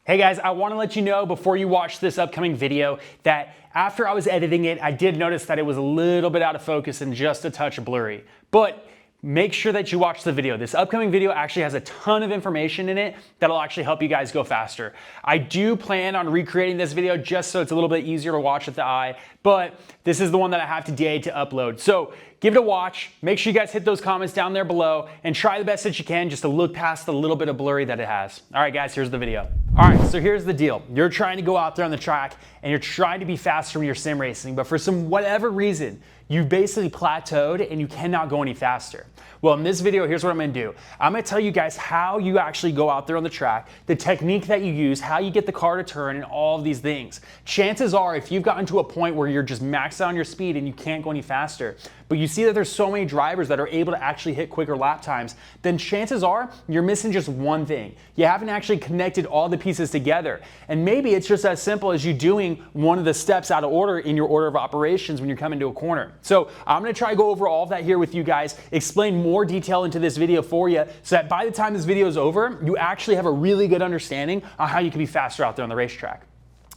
Hey guys, I want to let you know before you watch this upcoming video that after I was editing it, I did notice that it was a little bit out of focus and just a touch blurry. But make sure that you watch the video. This upcoming video actually has a ton of information in it that'll actually help you guys go faster. I do plan on recreating this video just so it's a little bit easier to watch with the eye, but this is the one that I have today to upload. So give it a watch. Make sure you guys hit those comments down there below and try the best that you can just to look past the little bit of blurry that it has. All right, guys, here's the video. All right, so here's the deal. You're trying to go out there on the track and you're trying to be faster when you're sim racing, but for some whatever reason, you basically plateaued and you cannot go any faster. Well, in this video, here's what I'm gonna do. I'm gonna tell you guys how you actually go out there on the track, the technique that you use, how you get the car to turn, and all of these things. Chances are, if you've gotten to a point where you're just maxed out on your speed and you can't go any faster, but you see that there's so many drivers that are able to actually hit quicker lap times, then chances are you're missing just one thing. You haven't actually connected all the pieces together. And maybe it's just as simple as you doing one of the steps out of order in your order of operations when you're coming to a corner. So I'm gonna try to go over all of that here with you guys, explain more detail into this video for you so that by the time this video is over, you actually have a really good understanding on how you can be faster out there on the racetrack.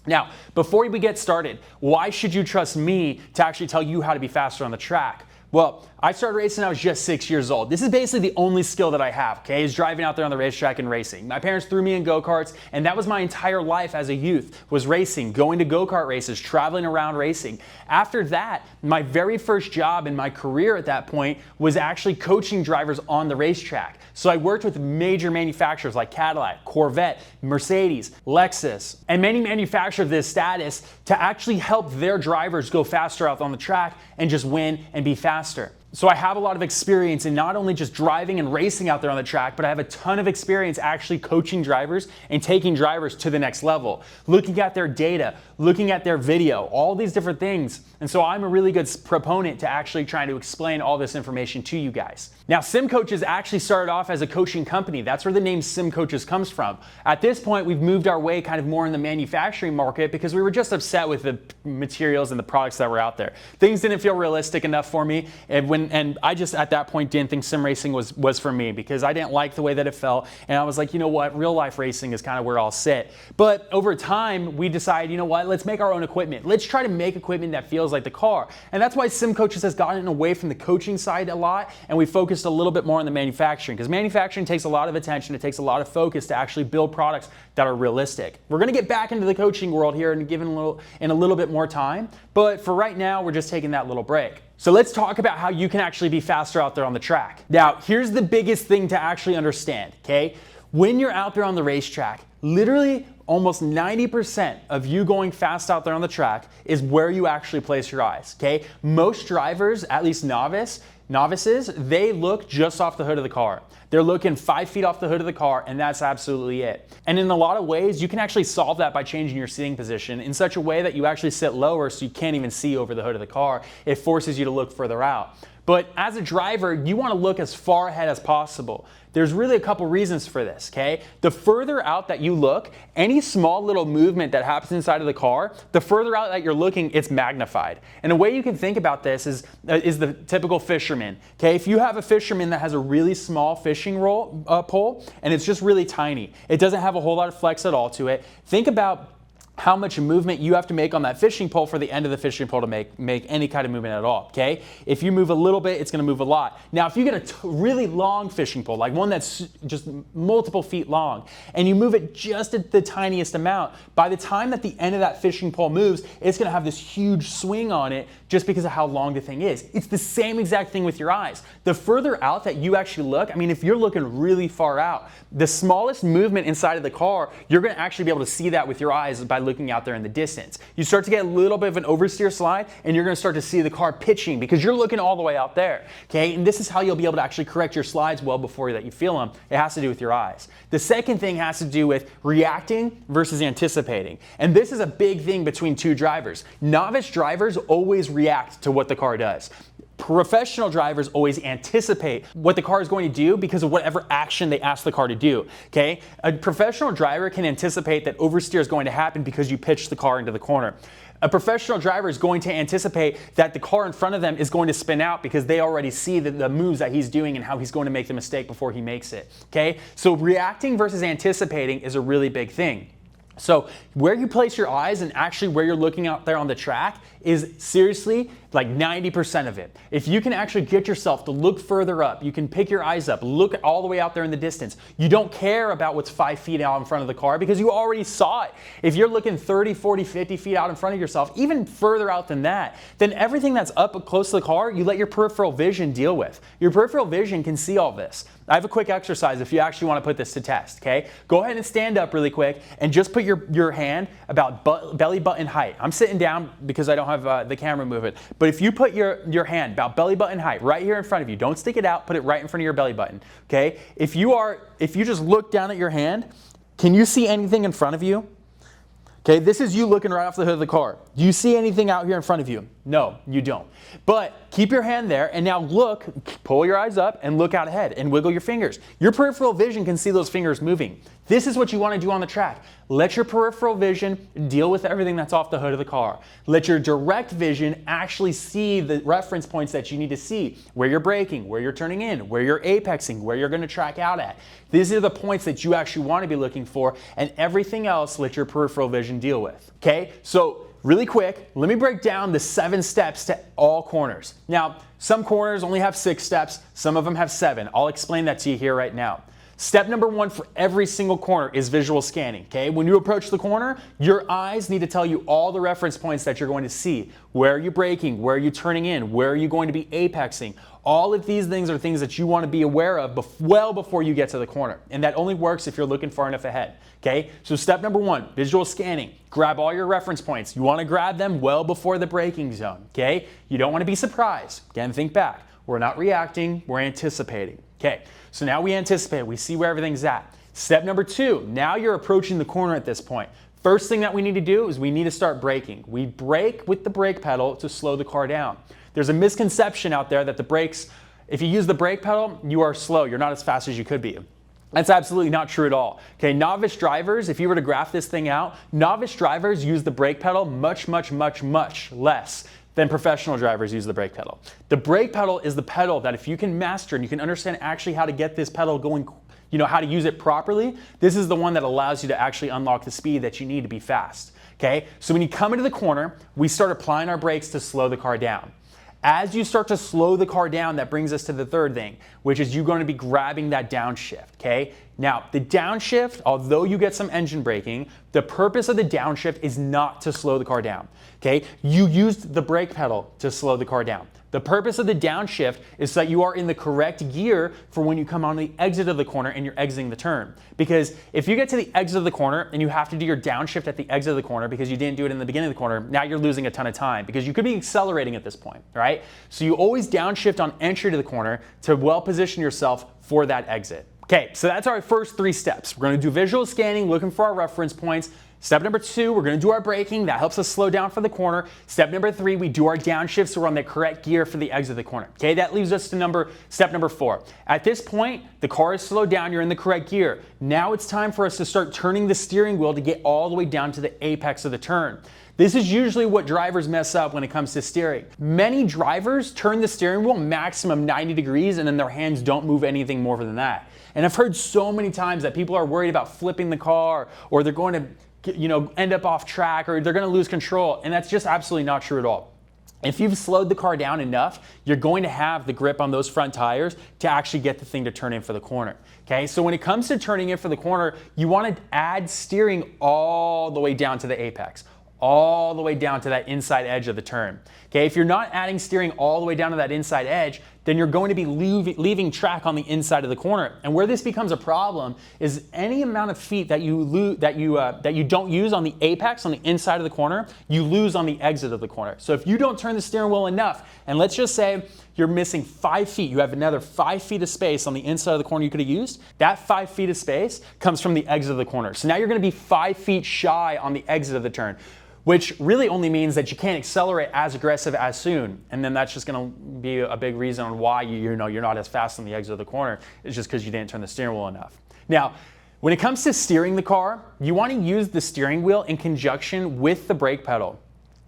Now, before we get started, why should you trust me to actually tell you how to be faster on the track? Well, I started racing when I was just 6 years old. This is basically the only skill that I have, okay, is driving out there on the racetrack and racing. My parents threw me in go-karts, and that was my entire life as a youth, was racing, going to go-kart races, traveling around racing. After that, my very first job in my career at that point was actually coaching drivers on the racetrack. So I worked with major manufacturers like Cadillac, Corvette, Mercedes, Lexus, and many manufacturers of this status to actually help their drivers go faster out on the track and just win and be faster. So I have a lot of experience in not only just driving and racing out there on the track, but I have a ton of experience actually coaching drivers and taking drivers to the next level, looking at their data, looking at their video, all these different things. And so I'm a really good proponent to actually trying to explain all this information to you guys. Now, Sim Coaches actually started off as a coaching company. That's where the name Sim Coaches comes from. At this point, we've moved our way kind of more in the manufacturing market because we were just upset with the materials and the products that were out there. Things didn't feel realistic enough for me. And I just at that point didn't think sim racing was for me because I didn't like the way that it felt. And I was like, you know what, real life racing is kind of where I'll sit. But over time, we decided, you know what, let's make our own equipment. Let's try to make equipment that feels like the car. And that's why Sim Coaches has gotten away from the coaching side a lot, and we focused a little bit more on the manufacturing because manufacturing takes a lot of attention, it takes a lot of focus to actually build products that are realistic. We're gonna get back into the coaching world here and give it in a little bit more time, but for right now, we're just taking that little break. So let's talk about how you can actually be faster out there on the track. Now, here's the biggest thing to actually understand, okay? When you're out there on the racetrack, literally almost 90% of you going fast out there on the track is where you actually place your eyes, okay? Most drivers, at least novices, they look just off the hood of the car. They're looking 5 feet off the hood of the car, and that's absolutely it. And in a lot of ways, you can actually solve that by changing your seating position in such a way that you actually sit lower so you can't even see over the hood of the car. It forces you to look further out. But as a driver, you want to look as far ahead as possible. There's really a couple reasons for this, okay? The further out that you look, any small little movement that happens inside of the car, the further out that you're looking, it's magnified. And a way you can think about this is the typical fisherman, okay? If you have a fisherman that has a really small fishing pole and it's just really tiny, it doesn't have a whole lot of flex at all to it, think about how much movement you have to make on that fishing pole for the end of the fishing pole to make any kind of movement at all, okay? If you move a little bit, it's gonna move a lot. Now, if you get a really long fishing pole, like one that's just multiple feet long, and you move it just at the tiniest amount, by the time that the end of that fishing pole moves, it's gonna have this huge swing on it just because of how long the thing is. It's the same exact thing with your eyes. The further out that you actually look, I mean, if you're looking really far out, the smallest movement inside of the car, you're gonna actually be able to see that with your eyes by looking out there in the distance. You start to get a little bit of an oversteer slide and you're gonna start to see the car pitching because you're looking all the way out there, okay? And this is how you'll be able to actually correct your slides well before that you feel them. It has to do with your eyes. The second thing has to do with reacting versus anticipating. And this is a big thing between two drivers. Novice drivers always react to what the car does. Professional drivers always anticipate what the car is going to do because of whatever action they ask the car to do, okay? A professional driver can anticipate that oversteer is going to happen because you pitch the car into the corner. A professional driver is going to anticipate that the car in front of them is going to spin out because they already see the moves that he's doing and how he's going to make the mistake before he makes it, okay? So reacting versus anticipating is a really big thing. So where you place your eyes and actually where you're looking out there on the track is seriously like 90% of it. If you can actually get yourself to look further up, you can pick your eyes up, look all the way out there in the distance. You don't care about what's 5 feet out in front of the car because you already saw it. If you're looking 30, 40, 50 feet out in front of yourself, even further out than that, then everything that's up close to the car, you let your peripheral vision deal with. Your peripheral vision can see all this. I have a quick exercise if you actually want to put this to test, okay? Go ahead and stand up really quick and just put your hand about belly button height. I'm sitting down because I don't have the camera moving. But if you put your hand about belly button height right here in front of you, don't stick it out, put it right in front of your belly button, okay? If you just look down at your hand, can you see anything in front of you? Okay, this is you looking right off the hood of the car. Do you see anything out here in front of you? No, you don't. But keep your hand there and now look, pull your eyes up and look out ahead and wiggle your fingers. Your peripheral vision can see those fingers moving. This is what you want to do on the track. Let your peripheral vision deal with everything that's off the hood of the car. Let your direct vision actually see the reference points that you need to see, where you're braking, where you're turning in, where you're apexing, where you're going to track out at. These are the points that you actually want to be looking for, and everything else let your peripheral vision deal with. Okay, so really quick, let me break down the 7 steps to all corners. Now, some corners only have 6 steps, some of them have 7. I'll explain that to you here right now. Step number 1 for every single corner is visual scanning, okay? When you approach the corner, your eyes need to tell you all the reference points that you're going to see. Where are you braking? Where are you turning in? Where are you going to be apexing? All of these things are things that you want to be aware of well before you get to the corner. And that only works if you're looking far enough ahead, okay? So step number 1, visual scanning. Grab all your reference points. You want to grab them well before the braking zone, okay? You don't want to be surprised. Again, think back. We're not reacting, we're anticipating. Okay, so now we anticipate, we see where everything's at. Step number 2, now you're approaching the corner at this point. First thing that we need to do is we need to start braking. We brake with the brake pedal to slow the car down. There's a misconception out there that the brakes, if you use the brake pedal, you are slow. You're not as fast as you could be. That's absolutely not true at all. Okay, novice drivers, if you were to graph this thing out, novice drivers use the brake pedal much less than professional drivers use the brake pedal. The brake pedal is the pedal that if you can master and you can understand actually how to get this pedal going, you know, how to use it properly, this is the one that allows you to actually unlock the speed that you need to be fast. Okay, so when you come into the corner, we start applying our brakes to slow the car down. As you start to slow the car down, that brings us to the third thing, which is you're going to be grabbing that downshift, okay? Now, the downshift, although you get some engine braking, the purpose of the downshift is not to slow the car down, okay? You used the brake pedal to slow the car down. The purpose of the downshift is so that you are in the correct gear for when you come on the exit of the corner and you're exiting the turn. Because if you get to the exit of the corner and you have to do your downshift at the exit of the corner because you didn't do it in the beginning of the corner, now you're losing a ton of time because you could be accelerating at this point, right? So you always downshift on entry to the corner to well position yourself for that exit. Okay, so that's our first 3 steps. We're going to do visual scanning, looking for our reference points. Step number 2, we're going to do our braking. That helps us slow down for the corner. Step number 3, we do our downshift so we're on the correct gear for the exit of the corner. Okay, that leaves us to step number 4. At this point, the car is slowed down, you're in the correct gear. Now it's time for us to start turning the steering wheel to get all the way down to the apex of the turn. This is usually what drivers mess up when it comes to steering. Many drivers turn the steering wheel maximum 90 degrees and then their hands don't move anything more than that. And I've heard so many times that people are worried about flipping the car or they're going to end up off track or they're going to lose control, and that's just absolutely not true at all. If you've slowed the car down enough, you're going to have the grip on those front tires to actually get the thing to turn in for the corner. Okay, so when it comes to turning in for the corner, you want to add steering all the way down to the apex, all the way down to that inside edge of the turn. Okay, if you're not adding steering all the way down to that inside edge, then you're going to be leaving track on the inside of the corner. And where this becomes a problem is any amount of feet that you don't use on the apex, on the inside of the corner, you lose on the exit of the corner. So if you don't turn the steering wheel enough, and let's just say you're missing 5 feet, you have another 5 feet of space on the inside of the corner you could have used, that 5 feet of space comes from the exit of the corner. So now you're going to be 5 feet shy on the exit of the turn, which really only means that you can't accelerate as aggressive as soon. And then that's just going to be a big reason on why you're not as fast on the exit of the corner. It's just because you didn't turn the steering wheel enough. Now, when it comes to steering the car, you want to use the steering wheel in conjunction with the brake pedal.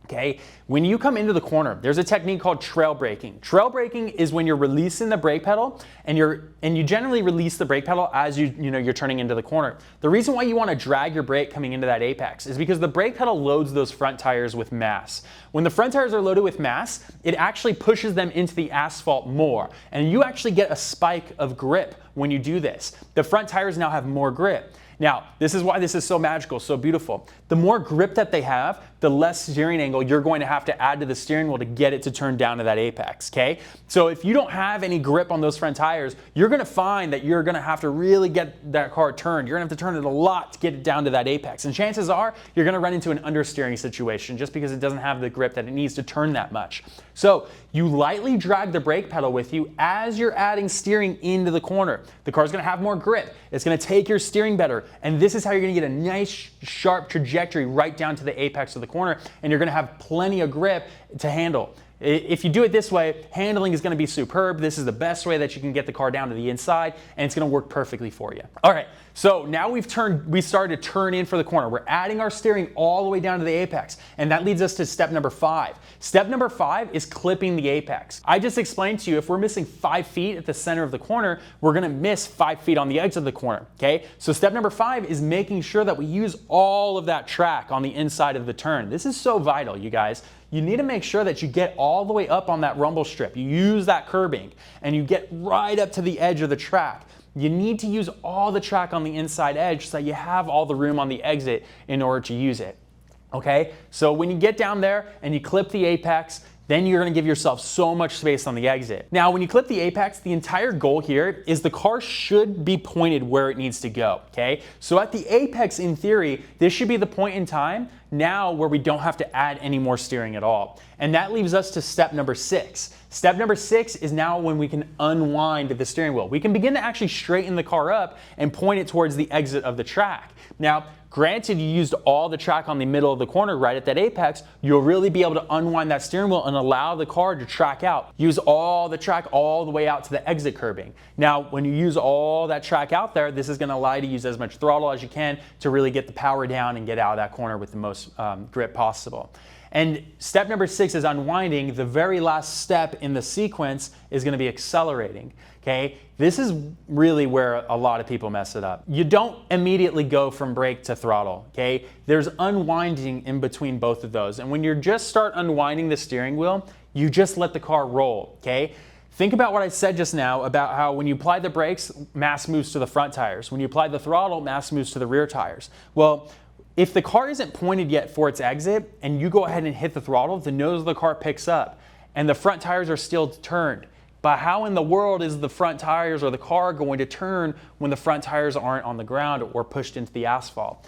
Okay, when you come into the corner, there's a technique called trail braking. Trail braking is when you're releasing the brake pedal and you generally release the brake pedal as you're turning into the corner. The reason why you want to drag your brake coming into that apex is because the brake pedal loads those front tires with mass. When the front tires are loaded with mass, it actually pushes them into the asphalt more, and you actually get a spike of grip when you do this. The front tires now have more grip. Now, this is why this is so magical, so beautiful. The more grip that they have, the less steering angle you're going to have to add to the steering wheel to get it to turn down to that apex, okay? So if you don't have any grip on those front tires, you're gonna find that you're gonna have to really get that car turned. You're gonna have to turn it a lot to get it down to that apex. And chances are, you're gonna run into an understeering situation just because it doesn't have the grip that it needs to turn that much. So you lightly drag the brake pedal with you as you're adding steering into the corner. The car's gonna have more grip. It's gonna take your steering better. And this is how you're gonna get a nice, sharp trajectory right down to the apex of the corner, and you're gonna have plenty of grip to handle. If you do it this way, handling is gonna be superb. This is the best way that you can get the car down to the inside, and it's gonna work perfectly for you. All right, so now we started to turn in for the corner. We're adding our steering all the way down to the apex, and that leads us to step number 5. Step number 5 is clipping the apex. I just explained to you, if we're missing 5 feet at the center of the corner, we're gonna miss 5 feet on the edge of the corner, okay? So step number 5 is making sure that we use all of that track on the inside of the turn. This is so vital, you guys. You need to make sure that you get all the way up on that rumble strip. You use that curbing and you get right up to the edge of the track. You need to use all the track on the inside edge so that you have all the room on the exit in order to use it. Okay, so when you get down there and you clip the apex, then you're gonna give yourself so much space on the exit. Now, when you clip the apex, the entire goal here is the car should be pointed where it needs to go, okay? So at the apex, in theory, this should be the point in time now where we don't have to add any more steering at all. And that leaves us to step number 6. Step number 6 is now when we can unwind the steering wheel. We can begin to actually straighten the car up and point it towards the exit of the track. Now, granted, you used all the track on the middle of the corner right at that apex, you'll really be able to unwind that steering wheel and allow the car to track out. Use all the track all the way out to the exit curbing. Now, when you use all that track out there, this is gonna allow you to use as much throttle as you can to really get the power down and get out of that corner with the most grip possible. And step number 6 is unwinding. The very last step in the sequence is gonna be accelerating, okay? This is really where a lot of people mess it up. You don't immediately go from brake to throttle, okay? There's unwinding in between both of those. And when you just start unwinding the steering wheel, you just let the car roll, okay? Think about what I said just now about how when you apply the brakes, mass moves to the front tires. When you apply the throttle, mass moves to the rear tires. Well, if the car isn't pointed yet for its exit and you go ahead and hit the throttle, the nose of the car picks up and the front tires are still turned. But how in the world is the front tires or the car going to turn when the front tires aren't on the ground or pushed into the asphalt?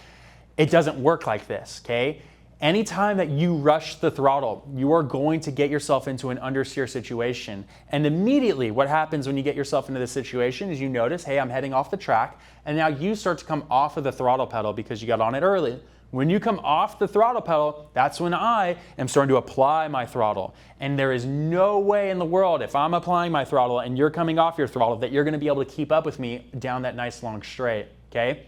It doesn't work like this, okay? Anytime that you rush the throttle, you are going to get yourself into an understeer situation. And immediately what happens when you get yourself into this situation is you notice, hey, I'm heading off the track, and now you start to come off of the throttle pedal because you got on it early. When you come off the throttle pedal, that's when I am starting to apply my throttle. And there is no way in the world, if I'm applying my throttle and you're coming off your throttle, that you're gonna be able to keep up with me down that nice long straight, okay?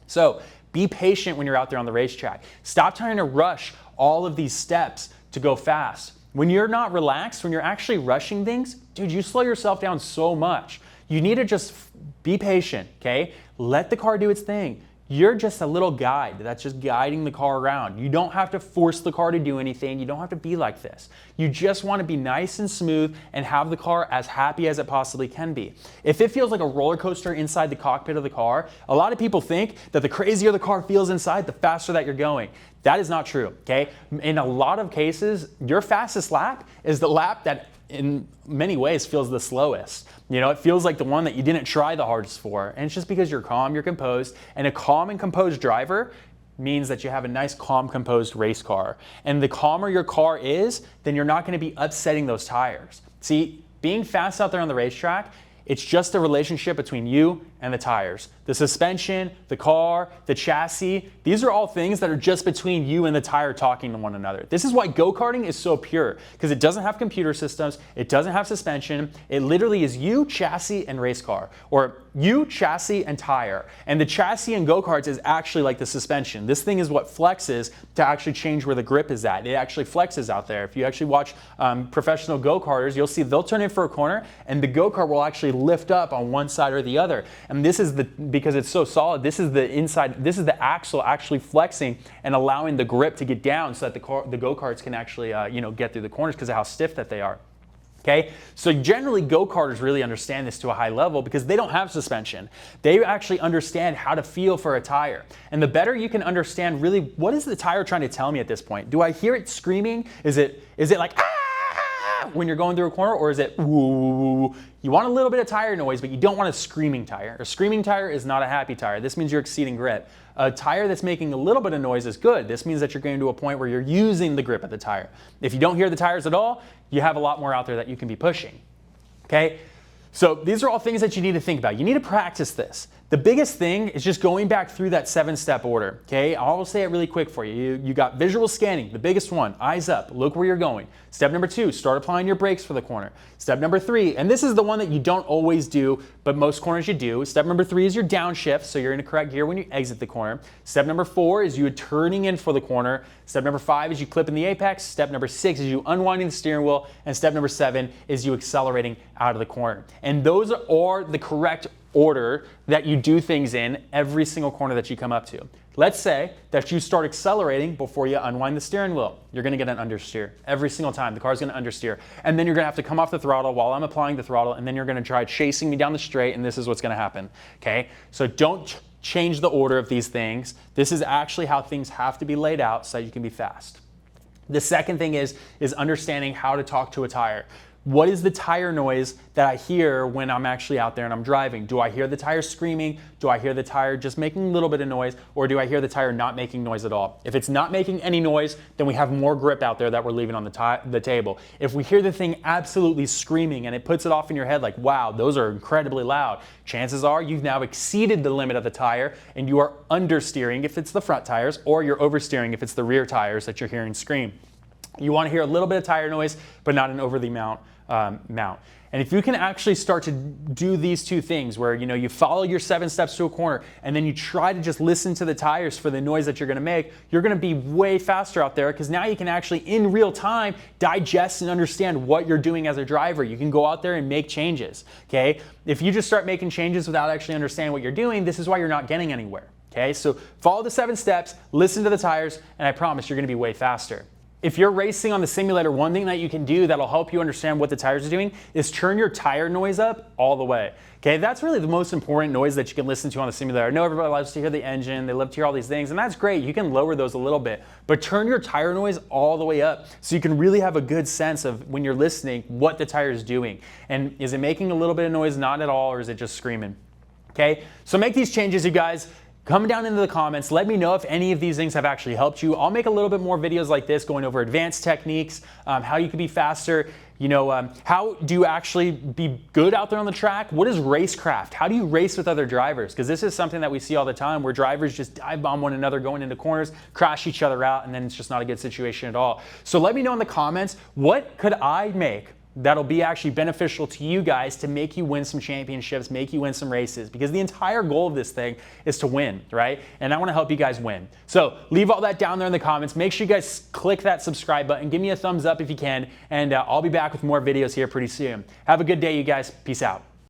So be patient when you're out there on the racetrack. Stop trying to rush all of these steps to go fast. When you're not relaxed, when you're actually rushing things, dude, you slow yourself down so much. You need to just be patient, okay? Let the car do its thing. You're just a little guide that's just guiding the car around. You don't have to force the car to do anything. You don't have to be like this. You just want to be nice and smooth and have the car as happy as it possibly can be. If it feels like a roller coaster inside the cockpit of the car, a lot of people think that the crazier the car feels inside, the faster that you're going. That is not true, okay? In a lot of cases, your fastest lap is the lap that in many ways feels the slowest. You know, it feels like the one that you didn't try the hardest for. And it's just because you're calm, you're composed, and a calm and composed driver means that you have a nice, calm, composed race car. And the calmer your car is, then you're not gonna be upsetting those tires. See, being fast out there on the racetrack, It's just a relationship between you and the tires. The suspension, the car, the chassis, these are all things that are just between you and the tire talking to one another. This is why go-karting is so pure, because it doesn't have computer systems, it doesn't have suspension, it literally is you, chassis, and race car, or you, chassis, and tire. And the chassis in go-karts is actually like the suspension. This thing is what flexes to actually change where the grip is at. It actually flexes out there. If you actually watch professional go-karters, you'll see they'll turn in for a corner and the go-kart will actually lift up on one side or the other. And this is because it's so solid, this is the inside, this is the axle actually flexing and allowing the grip to get down so that the go-karts can actually get through the corners because of how stiff that they are. Okay, so generally go-karters really understand this to a high level because they don't have suspension. They actually understand how to feel for a tire. And the better you can understand really what is the tire trying to tell me at this point? Do I hear it screaming? Is it like ah when you're going through a corner, or is it woo? You want a little bit of tire noise, but you don't want a screaming tire. A screaming tire is not a happy tire. This means you're exceeding grip. A tire that's making a little bit of noise is good. This means that you're getting to a point where you're using the grip of the tire. If you don't hear the tires at all, you have a lot more out there that you can be pushing. Okay? So these are all things that you need to think about. You need to practice this. The biggest thing is just going back through that 7-step order. Okay, I'll say it really quick for you. You got visual scanning, the biggest one, eyes up, look where you're going. Step number 2, start applying your brakes for the corner. Step number 3, and this is the one that you don't always do, but most corners you do. Step number 3 is your downshift, so you're in the correct gear when you exit the corner. Step number 4 is you turning in for the corner. Step number 5 is you clipping the apex. Step number 6 is you unwinding the steering wheel. And step number 7 is you accelerating out of the corner. And those are the correct order that you do things in every single corner that you come up to. Let's say that you start accelerating before you unwind the steering wheel. You're going to get an understeer every single time. The car's going to understeer. And then you're going to have to come off the throttle while I'm applying the throttle, and then you're going to try chasing me down the straight, and this is what's going to happen. Okay? So don't change the order of these things. This is actually how things have to be laid out so that you can be fast. The second thing is understanding how to talk to a tire. What is the tire noise that I hear when I'm actually out there and I'm driving? Do I hear the tire screaming? Do I hear the tire just making a little bit of noise? Or do I hear the tire not making noise at all? If it's not making any noise, then we have more grip out there that we're leaving on the table. If we hear the thing absolutely screaming and it puts it off in your head like, wow, those are incredibly loud, chances are you've now exceeded the limit of the tire and you are understeering if it's the front tires, or you're oversteering if it's the rear tires that you're hearing scream. You want to hear a little bit of tire noise, but not an overly mount. And if you can actually start to do these two things where you follow your 7 steps to a corner and then you try to just listen to the tires for the noise that you're going to make, you're going to be way faster out there because now you can actually in real time digest and understand what you're doing as a driver. You can go out there and make changes. Okay? If you just start making changes without actually understanding what you're doing, this is why you're not getting anywhere. Okay? So follow the 7 steps, listen to the tires, and I promise you're going to be way faster. If you're racing on the simulator, one thing that you can do that'll help you understand what the tires are doing is turn your tire noise up all the way. Okay, that's really the most important noise that you can listen to on the simulator. I know everybody loves to hear the engine, they love to hear all these things, and that's great. You can lower those a little bit, but turn your tire noise all the way up so you can really have a good sense of when you're listening what the tire is doing. And is it making a little bit of noise? Not at all, or is it just screaming? Okay, so make these changes, you guys. Come down into the comments, let me know if any of these things have actually helped you. I'll make a little bit more videos like this going over advanced techniques, how you can be faster, how do you actually be good out there on the track? What is racecraft? How do you race with other drivers? Because this is something that we see all the time where drivers just dive bomb one another going into corners, crash each other out, and then it's just not a good situation at all. So let me know in the comments, what could I make that'll be actually beneficial to you guys to make you win some championships, make you win some races, because the entire goal of this thing is to win, right? And I want to help you guys win. So leave all that down there in the comments. Make sure you guys click that subscribe button. Give me a thumbs up if you can, and I'll be back with more videos here pretty soon. Have a good day, you guys. Peace out.